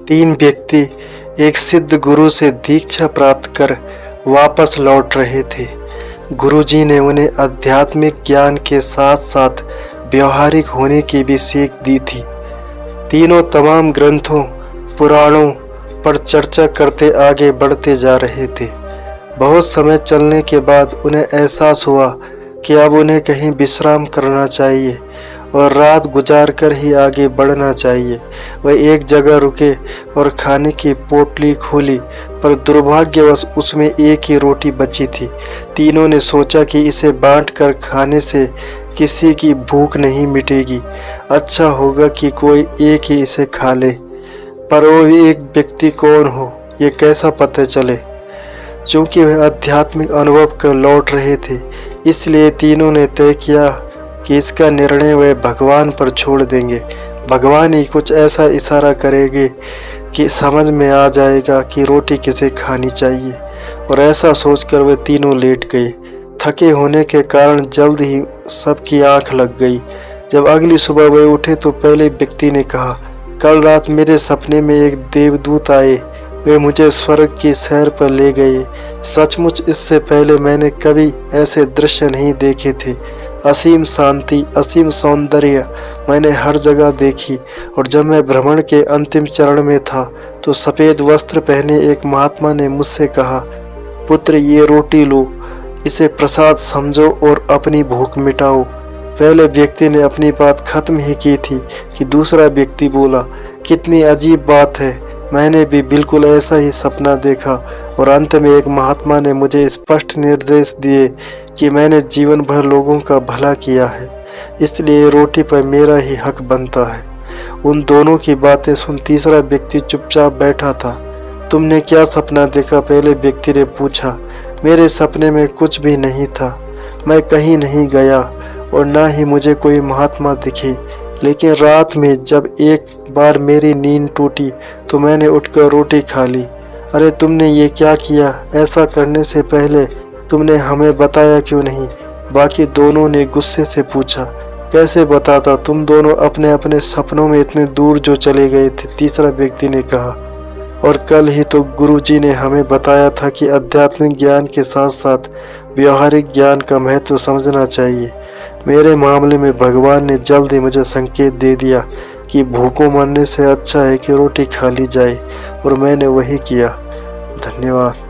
तीन व्यक्ति एक सिद्ध गुरु से दीक्षा प्राप्त कर वापस लौट रहे थे। गुरुजी ने उन्हें आध्यात्मिक ज्ञान के साथ साथ व्यवहारिक होने की भी सीख दी थी। तीनों तमाम ग्रंथों पुराणों पर चर्चा करते आगे बढ़ते जा रहे थे। बहुत समय चलने के बाद उन्हें एहसास हुआ कि अब उन्हें कहीं विश्राम करना चाहिए और रात गुजार कर ही आगे बढ़ना चाहिए। वह एक जगह रुके और खाने की पोटली खोली, पर दुर्भाग्यवश उसमें एक ही रोटी बची थी। तीनों ने सोचा कि इसे बांटकर खाने से किसी की भूख नहीं मिटेगी, अच्छा होगा कि कोई एक ही इसे खा ले। पर वो एक व्यक्ति कौन हो, ये कैसा पता चले? चूँकि वह आध्यात्मिक अनुभव कर लौट रहे थे, इसलिए तीनों ने तय किया कि इसका निर्णय वे भगवान पर छोड़ देंगे। भगवान ही कुछ ऐसा इशारा करेंगे कि समझ में आ जाएगा कि रोटी किसे खानी चाहिए। और ऐसा सोचकर वे तीनों लेट गए। थके होने के कारण जल्द ही सबकी आंख लग गई। जब अगली सुबह वे उठे तो पहले व्यक्ति ने कहा, कल रात मेरे सपने में एक देवदूत आए। वे मुझे स्वर्ग की सैर पर ले गए। सचमुच इससे पहले मैंने कभी ऐसे दृश्य नहीं देखे थे। असीम शांति, असीम सौंदर्य मैंने हर जगह देखी। और जब मैं भ्रमण के अंतिम चरण में था तो सफ़ेद वस्त्र पहने एक महात्मा ने मुझसे कहा, पुत्र ये रोटी लो, इसे प्रसाद समझो और अपनी भूख मिटाओ। पहले व्यक्ति ने अपनी बात खत्म ही की थी कि दूसरा व्यक्ति बोला, कितनी अजीब बात है, मैंने भी बिल्कुल ऐसा ही सपना देखा। और अंत में एक महात्मा ने मुझे स्पष्ट निर्देश दिए कि मैंने जीवन भर लोगों का भला किया है, इसलिए रोटी पर मेरा ही हक बनता है। उन दोनों की बातें सुन तीसरा व्यक्ति चुपचाप बैठा था। तुमने क्या सपना देखा? पहले व्यक्ति ने पूछा। मेरे सपने में कुछ भी नहीं था, मैं कहीं नहीं गया और ना ही मुझे कोई महात्मा दिखे। लेकिन रात में जब एक बार मेरी नींद टूटी तो मैंने उठकर रोटी खा ली। अरे तुमने ये क्या किया? ऐसा करने से पहले तुमने हमें बताया क्यों नहीं? बाकी दोनों ने गुस्से से पूछा। कैसे बताता, तुम दोनों अपने अपने सपनों में इतने दूर जो चले गए थे, तीसरा व्यक्ति ने कहा। और कल ही तो गुरुजी ने हमें बताया था कि आध्यात्मिक ज्ञान के साथ साथ व्यवहारिक ज्ञान का महत्व समझना चाहिए। मेरे मामले में भगवान ने जल्द ही मुझे संकेत दे दिया कि भूखों मरने से अच्छा है कि रोटी खा ली जाए, और मैंने वही किया। धन्यवाद।